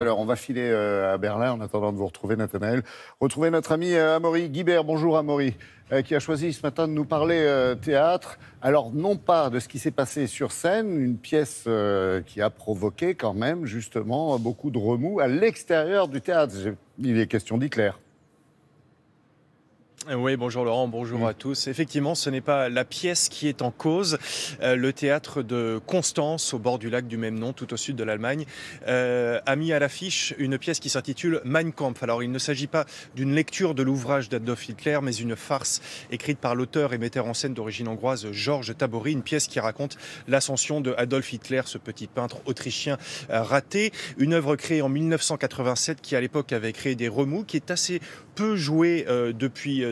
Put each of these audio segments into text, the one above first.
Alors, on va filer à Berlin en attendant de vous retrouver, Nathanaël. Retrouver notre ami Amaury Guibert. Bonjour Amaury, qui a choisi ce matin de nous parler théâtre. Alors, non pas de ce qui s'est passé sur scène, une pièce qui a provoqué quand même, justement, beaucoup de remous à l'extérieur du théâtre. Il est question d'Hitler. Oui, bonjour Laurent, bonjour à tous. Effectivement, ce n'est pas la pièce qui est en cause. Le théâtre de Constance, au bord du lac du même nom, tout au sud de l'Allemagne, a mis à l'affiche une pièce qui s'intitule Mein Kampf. Alors, il ne s'agit pas d'une lecture de l'ouvrage d'Adolf Hitler, mais une farce écrite par l'auteur et metteur en scène d'origine hongroise Georges Tabori, une pièce qui raconte l'ascension de Adolf Hitler, ce petit peintre autrichien raté. Une œuvre créée en 1987 qui, à l'époque, avait créé des remous, qui est assez peu jouée depuis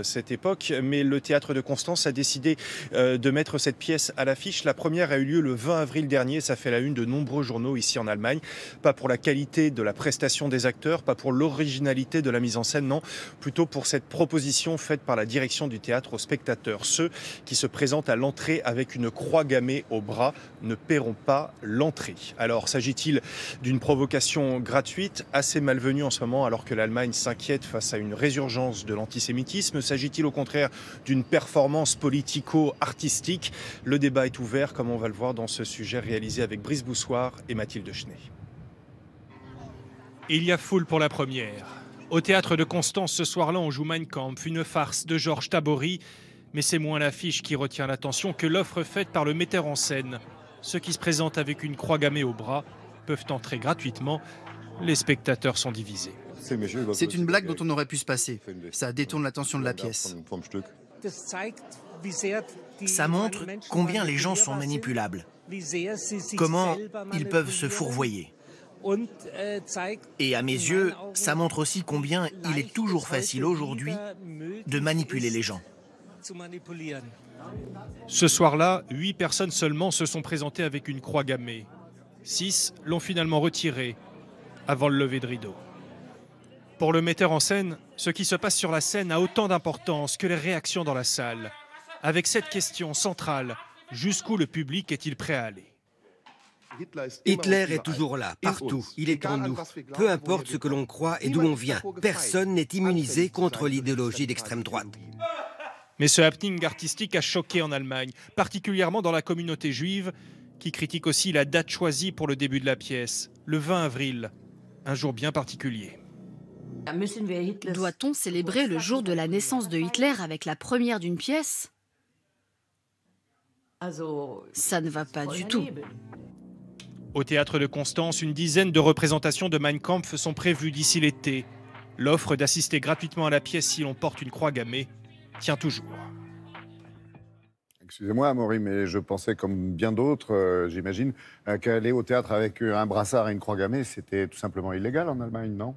cette époque, mais le théâtre de Constance a décidé de mettre cette pièce à l'affiche. La première a eu lieu le 20 avril dernier, ça fait la une de nombreux journaux ici en Allemagne. Pas pour la qualité de la prestation des acteurs, pas pour l'originalité de la mise en scène, non, plutôt pour cette proposition faite par la direction du théâtre aux spectateurs. Ceux qui se présentent à l'entrée avec une croix gammée au bras ne paieront pas l'entrée. Alors, s'agit-il d'une provocation gratuite, assez malvenue en ce moment, alors que l'Allemagne s'inquiète face à une résurgence de l'antisémitisme? S'agit-il au contraire d'une performance politico-artistique? Le débat est ouvert, comme on va le voir dans ce sujet réalisé avec Brice Boussoir et Mathilde Chenet. Il y a foule pour la première. Au théâtre de Constance, ce soir-là, on joue Mein Kampf, une farce de Georges Tabori. Mais c'est moins l'affiche qui retient l'attention que l'offre faite par le metteur en scène. Ceux qui se présentent avec une croix gammée au bras peuvent entrer gratuitement. Les spectateurs sont divisés. C'est une blague dont on aurait pu se passer. Ça détourne l'attention de la pièce. Ça montre combien les gens sont manipulables, comment ils peuvent se fourvoyer. Et à mes yeux, ça montre aussi combien il est toujours facile aujourd'hui de manipuler les gens. Ce soir-là, 8 personnes seulement se sont présentées avec une croix gammée. 6 l'ont finalement retirée avant le lever de rideau. Pour le metteur en scène, ce qui se passe sur la scène a autant d'importance que les réactions dans la salle. Avec cette question centrale, jusqu'où le public est-il prêt à aller? Hitler est toujours là, partout, il est en nous. Peu importe ce que l'on croit et d'où on vient, personne n'est immunisé contre l'idéologie d'extrême droite. Mais ce happening artistique a choqué en Allemagne, particulièrement dans la communauté juive, qui critique aussi la date choisie pour le début de la pièce, le 20 avril, un jour bien particulier. Doit-on célébrer le jour de la naissance de Hitler avec la première d'une pièce? Ça ne va pas du tout. Au théâtre de Constance, une dizaine de représentations de Mein Kampf sont prévues d'ici l'été. L'offre d'assister gratuitement à la pièce si l'on porte une croix gammée tient toujours. Excusez-moi, Amaury, mais je pensais, comme bien d'autres, j'imagine, qu'aller au théâtre avec un brassard et une croix gammée, c'était tout simplement illégal en Allemagne, non ?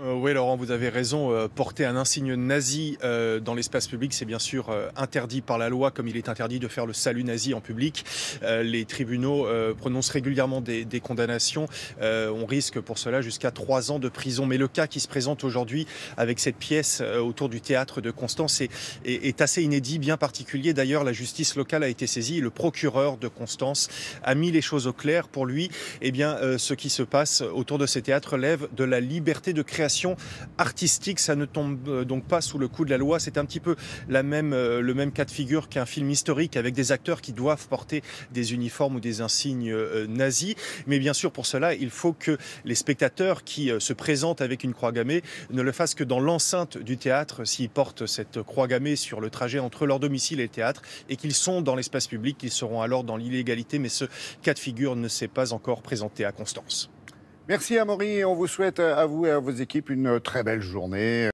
Oui, Laurent, vous avez raison. Porter un insigne nazi dans l'espace public, c'est bien sûr interdit par la loi, comme il est interdit de faire le salut nazi en public. Les tribunaux prononcent régulièrement des condamnations. On risque pour cela jusqu'à 3 ans de prison. Mais le cas qui se présente aujourd'hui avec cette pièce autour du théâtre de Constance est assez inédit, bien particulier. D'ailleurs, la justice locale a été saisie. Le procureur de Constance a mis les choses au clair. Pour lui, eh bien, ce qui se passe autour de ces théâtres relève de la liberté de création artistique. Ça ne tombe donc pas sous le coup de la loi. C'est un petit peu le même cas de figure qu'un film historique avec des acteurs qui doivent porter des uniformes ou des insignes nazis. Mais bien sûr, pour cela, il faut que les spectateurs qui se présentent avec une croix gammée ne le fassent que dans l'enceinte du théâtre s'ils portent cette croix gammée sur le trajet entre leur domicile et le théâtre et qu'ils sont dans l'espace public. Ils seront alors dans l'illégalité. Mais ce cas de figure ne s'est pas encore présenté à Constance. Merci Amaury, et on vous souhaite à vous et à vos équipes une très belle journée.